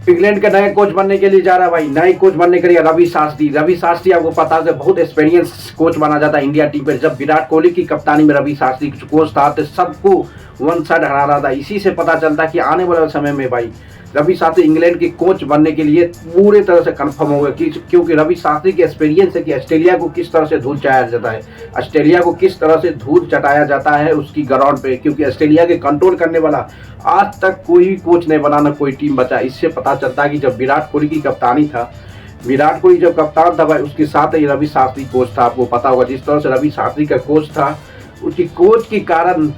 England का नया coach बनने के लिए जा रहा है भाई, नए कोच बनने के लिए रवि शास्त्री। रवि शास्त्री आपको पता है बहुत एक्सपीरियंस कोच माना जाता है इंडिया टीम पर। जब विराट कोहली की कप्तानी में रवि शास्त्री कोच था तो सबको वन साइड हरा रहा था। इसी से पता चलता है कि आने वाले समय में भाई रवि शास्त्री इंग्लैंड के कोच बनने के लिए पूरे तरह से कंफर्म हो गया, क्योंकि रवि शास्त्री की एक्सपीरियंस है कि ऑस्ट्रेलिया को किस तरह से धूल चटाया जाता है, ऑस्ट्रेलिया को किस तरह से धूल चटाया जाता है उसकी ग्राउंड पे। क्योंकि ऑस्ट्रेलिया के कंट्रोल करने वाला आज तक कोई भी कोच नहीं बना, ना कोई टीम बचा। इससे पता चलता है कि जब विराट कोहली की कप्तानी था, विराट कोहली जब कप्तान था भाई, उसके साथ ही रवि शास्त्री कोच था। आपको पता होगा जिस तरह से रवि शास्त्री का कोच था, उसकी कोच के कारण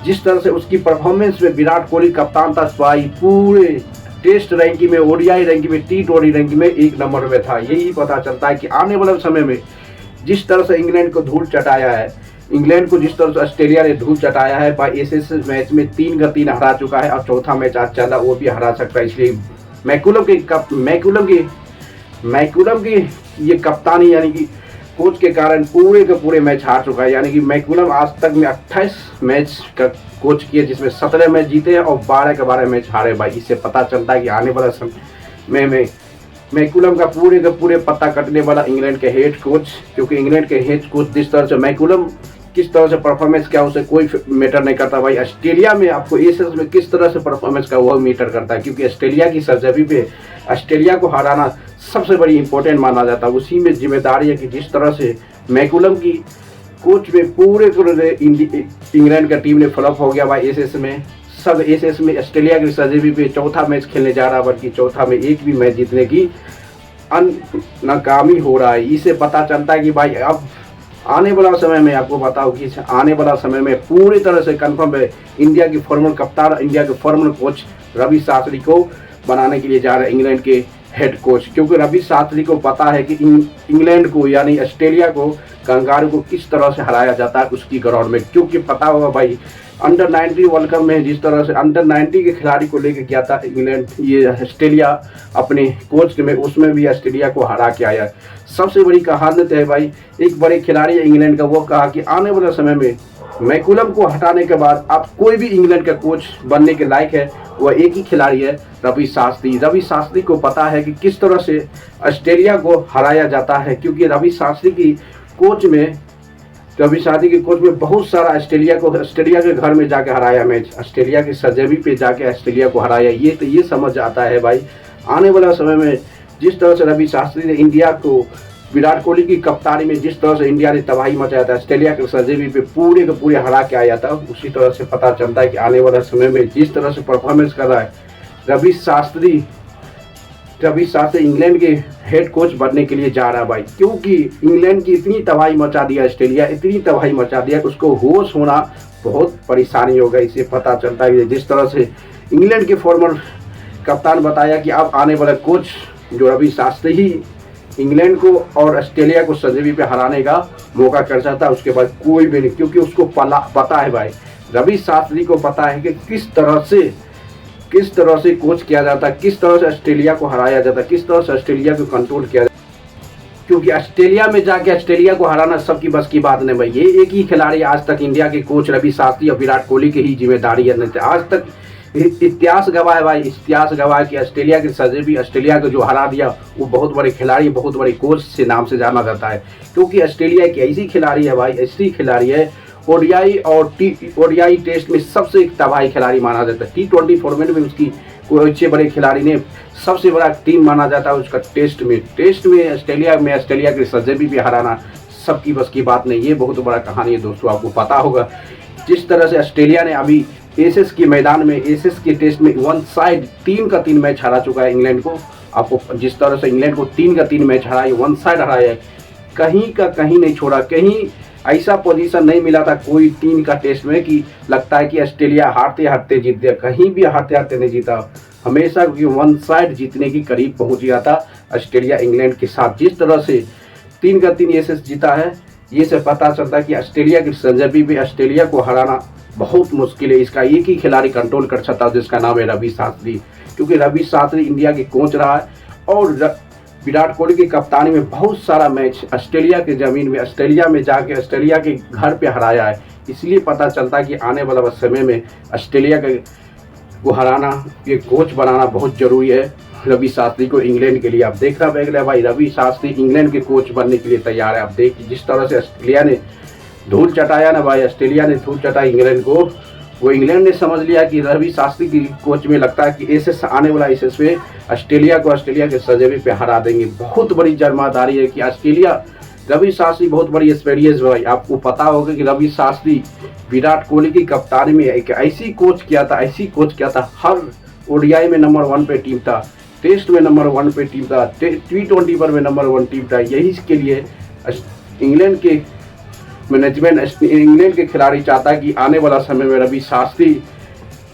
जिस तरह से उसकी परफॉर्मेंस में विराट कोहली कप्तान था भाई, पूरे टेस्ट रैंकिंग में, ओडीआई रैंकिंग में, टी20 रैंकिंग में 1 नंबर में था। यही पता चलता है कि आने वाले समय में जिस तरह से इंग्लैंड को धूल चटाया है, इंग्लैंड को जिस तरह से ऑस्ट्रेलिया ने धूल चटाया है भाई, एसएस मैच में 3 का 3 हरा चुका है और चौथा मैच आज चला वो भी हरा सकता है। इसलिए मैकुलम की ये कप्तानी यानी कि कोच के कारण पूरे के पूरे मैच हार चुका है। यानी कि मैकुलम आज तक में 28 मैच का कोच किए, जिसमें 17 मैच जीते हैं और 12 के 12 मैच हारे भाई। इससे पता चलता है कि आने वाला समय में मैकुलम का पूरे पत्ता कटने वाला इंग्लैंड के हेड कोच। क्योंकि इंग्लैंड के हेड कोच जिस तरह से मैकुलम किस तरह से परफॉर्मेंस क्या उसे कोई मैटर नहीं करता भाई। ऑस्ट्रेलिया में आपको एसेस में किस तरह से परफॉर्मेंस का वह मैटर करता है, क्योंकि ऑस्ट्रेलिया की सरजमी पे ऑस्ट्रेलिया को हराना सबसे बड़ी इंपॉर्टेंट माना जाता है। उसी में जिम्मेदारी है कि जिस तरह से मैकुलम की कोच में पूरे इंग्लैंड का टीम ने फ्लॉप हो गया भाई। एसेस में ऑस्ट्रेलिया की सरजमी पे चौथा मैच खेलने जा रहा है, बल्कि चौथा में एक भी मैच जीतने की नाकामी हो रहा है। इससे पता चलता है कि भाई अब आने वाला समय में आपको बताओ कि आने वाला समय में पूरी तरह से कंफर्म है इंडिया की फॉर्मल कप्तान, इंडिया के फॉर्मल कोच रवि शास्त्री को बनाने के लिए जा रहे हैं इंग्लैंड के हेड कोच। क्योंकि रवि शास्त्री को पता है कि इंग्लैंड को यानी ऑस्ट्रेलिया को, कंगारू को किस तरह से हराया जाता है उसकी ग्राउंड में। क्योंकि पता होगा भाई अंडर 90 वर्ल्ड कप में जिस तरह से अंडर 90 के खिलाड़ी को लेकर गया था इंग्लैंड, ये ऑस्ट्रेलिया अपने कोच में, उसमें भी ऑस्ट्रेलिया को हरा के आया। सबसे बड़ी कहानी है भाई, एक बड़े खिलाड़ी है इंग्लैंड का, वो कहा कि आने वाले समय में मैकुलम को हटाने के बाद अब कोई भी इंग्लैंड का कोच बनने के लायक है वह एक ही खिलाड़ी है, रवि शास्त्री। रवि शास्त्री को पता है कि किस तरह से ऑस्ट्रेलिया को हराया जाता है। क्योंकि रवि शास्त्री की कोच में बहुत सारा ऑस्ट्रेलिया के घर में जाके हराया मैच, ऑस्ट्रेलिया की सरजमी पे जाके ऑस्ट्रेलिया को हराया। ये समझ आता है भाई आने वाला समय में जिस तरह से रवि शास्त्री ने इंडिया को विराट कोहली की कप्तानी में जिस तरह से इंडिया ने तबाही मचाया था, ऑस्ट्रेलिया के सरजमी पे पूरे के पूरे हरा के आया था, उसी तरह से पता चलता है कि आने वाला समय में जिस तरह से परफॉर्मेंस कर रहा है रवि शास्त्री इंग्लैंड के हेड कोच बनने के लिए जा रहा है भाई। क्योंकि इंग्लैंड की इतनी तबाही मचा दिया ऑस्ट्रेलिया, इतनी तबाही मचा दिया कि उसको होश होना बहुत परेशानी होगा। इससे पता चलता है कि जिस तरह से इंग्लैंड के फॉर्मर कप्तान बताया कि अब आने वाला कोच जो रवि शास्त्री ही इंग्लैंड को और ऑस्ट्रेलिया को सरजमी पे हराने का मौका कर सकता है, उसके बाद कोई भी नहीं। क्योंकि उसको पता है भाई, रवि शास्त्री को पता है कि किस तरह से कोच किया जाता है, किस तरह से ऑस्ट्रेलिया को हराया जाता है, किस तरह से ऑस्ट्रेलिया को कंट्रोल किया जाता है। क्योंकि ऑस्ट्रेलिया में जाके ऑस्ट्रेलिया को हराना सबकी बस की बात नहीं भाई। ये एक ही खिलाड़ी आज तक इंडिया के कोच रवि शास्त्री और विराट कोहली की ही जिम्मेदारी है। आज तक इतिहास गवाह है भाई, इतिहास गवाह है कि ऑस्ट्रेलिया की सरजमी, ऑस्ट्रेलिया को जो हरा दिया वो बहुत बड़े खिलाड़ी, बहुत बड़े कोच से नाम से जाना जाता है। क्योंकि ऑस्ट्रेलिया एक ऐसी खिलाड़ी है भाई, ऐसी खिलाड़ी है ओडीआई टेस्ट में सबसे तबाही खिलाड़ी माना जाता है। टी20 फॉर्मेट में उसकी कोई अच्छे बड़े खिलाड़ी ने सबसे बड़ा टीम माना जाता है उसका टेस्ट में ऑस्ट्रेलिया की सरजमी भी हराना सबकी बस की बात नहीं। ये बहुत बड़ा कहानी है दोस्तों। आपको पता होगा जिस तरह से ऑस्ट्रेलिया ने अभी एसेस के मैदान में, एसेस के टेस्ट में वन साइड 3 का 3 मैच हरा चुका है इंग्लैंड को। आपको जिस तरह से इंग्लैंड को 3 का 3 मैच हराया, वन साइड हराया है, कहीं का कहीं नहीं छोड़ा। कहीं ऐसा पोजीशन नहीं मिला था कोई 3 का टेस्ट में कि लगता है कि ऑस्ट्रेलिया हारते हारते जीत गया, कहीं भी हारते हारते नहीं जीता। हमेशा वन साइड जीतने की करीब पहुंच गया था ऑस्ट्रेलिया इंग्लैंड के साथ। जिस तरह से 3 का 3 एसेस जीता है, ये से पता चलता है कि ऑस्ट्रेलिया की सरजमी में ऑस्ट्रेलिया को हराना बहुत मुश्किल है। इसका एक ही खिलाड़ी कंट्रोल कर सकता है जिसका नाम है रवि शास्त्री। क्योंकि रवि शास्त्री इंडिया के कोच रहा है और विराट कोहली की कप्तानी में बहुत सारा मैच ऑस्ट्रेलिया की ज़मीन में, ऑस्ट्रेलिया में जाके ऑस्ट्रेलिया के घर पे हराया है। इसलिए पता चलता है कि आने वाला समय में ऑस्ट्रेलिया को हराना, ये कोच बनाना बहुत ज़रूरी है। रवि शास्त्री को इंग्लैंड के लिए। आप देखना पड़ेगा भाई, रवि शास्त्री इंग्लैंड के कोच बनने के लिए तैयार है। आप देखिए जिस तरह से ऑस्ट्रेलिया ने धूल चटाया ना भाई, ऑस्ट्रेलिया ने धूल चटाई इंग्लैंड को, वो इंग्लैंड ने समझ लिया कि रवि शास्त्री की कोच में लगता है कि एसएस आने वाला एसएस में ऑस्ट्रेलिया के सजेबे पे हरा देंगे। बहुत बड़ी जरमादारी है कि ऑस्ट्रेलिया, रवि शास्त्री बहुत बड़ी एक्सपीरियंस भाई। आपको पता होगा कि रवि शास्त्री विराट कोहली की कप्तानी में एक ऐसी कोच किया था, हर ओडीआई में नंबर 1 पे टीम था, टेस्ट में नंबर 1 पे टीम था, T20 पर में नंबर 1 टीम था। यही के लिए इंग्लैंड के मैनेजमेंट, इंग्लैंड के खिलाड़ी चाहता है कि आने वाला समय में रवि शास्त्री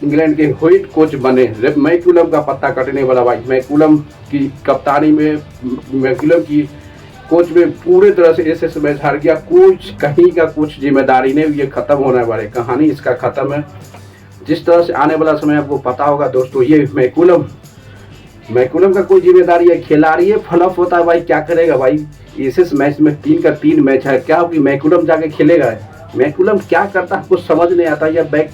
इंग्लैंड के हेड कोच बने। मैकुलम का पत्ता कटने वाला भाई, मैकुलम की कप्तानी में, मैकुलम की कोच में पूरे तरह से एसएस मैच हार गया। कोच कहीं का कुछ जिम्मेदारी नहीं, ये खत्म होने वाले, कहानी इसका खत्म है। जिस तरह से आने वाला समय आपको पता होगा दोस्तों, ये मैकुलम का कोई जिम्मेदारी है, खिलाड़ी फ्लॉप होता है भाई, क्या करेगा भाई। एसएस मैच में 3 का 3 मैच है, क्या कि मैकुलम जाके खेलेगा? मैकुलम क्या करता है कुछ समझ नहीं आता। या बैक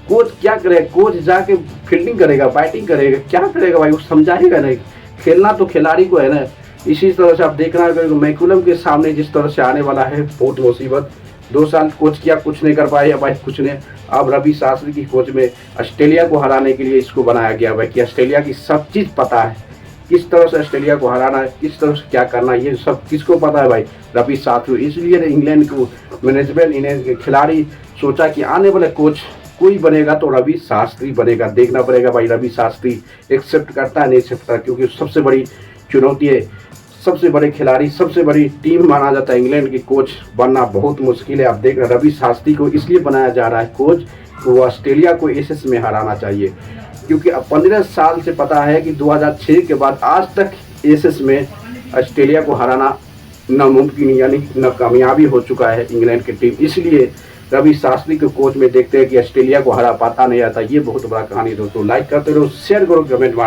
कोच क्या करेगा? कोच जाके फील्डिंग करेगा, बैटिंग करेगा, क्या करेगा भाई? वो समझाएगा नहीं, खेलना तो खिलाड़ी को है ना। इसी तरह से आप देखना मैकुलम के सामने जिस तरह से आने वाला है बहुत मुसीबत। 2 साल कोच किया, कुछ नहीं कर पाया भाई, कुछ नहीं। अब रवि शास्त्री की कोच में ऑस्ट्रेलिया को हराने के लिए इसको बनाया गया भाई, कि ऑस्ट्रेलिया की सब चीज़ पता है, किस तरह से ऑस्ट्रेलिया को हराना है, किस तरह से क्या करना है, ये सब किसको पता है भाई? रवि शास्त्री। इसलिए इंग्लैंड को मैनेजमेंट, इंग्लैंड के खिलाड़ी सोचा कि आने वाले कोच कोई बनेगा तो रवि शास्त्री बनेगा। देखना पड़ेगा भाई रवि शास्त्री एक्सेप्ट करता है नहीं एक्सेप्ट करता, क्योंकि सबसे बड़ी चुनौती है, सबसे बड़े खिलाड़ी, सबसे बड़ी टीम माना जाता है। इंग्लैंड की कोच बनना बहुत मुश्किल है। आप देख रहे रवि शास्त्री को इसलिए बनाया जा रहा है कोच, वो ऑस्ट्रेलिया को एसएस में हराना चाहिए, क्योंकि अब 15 साल से पता है कि 2006 के बाद आज तक एसएस में ऑस्ट्रेलिया को हराना नामुमकिन, यानी नाकामयाबी हो चुका है इंग्लैंड की टीम। इसलिए रवि शास्त्री के कोच में देखते हैं कि ऑस्ट्रेलिया को हरा पाता नहीं आता। ये बहुत बड़ा कहानी दोस्तों। लाइक करते रहो, शेयर करो, कमेंट मार।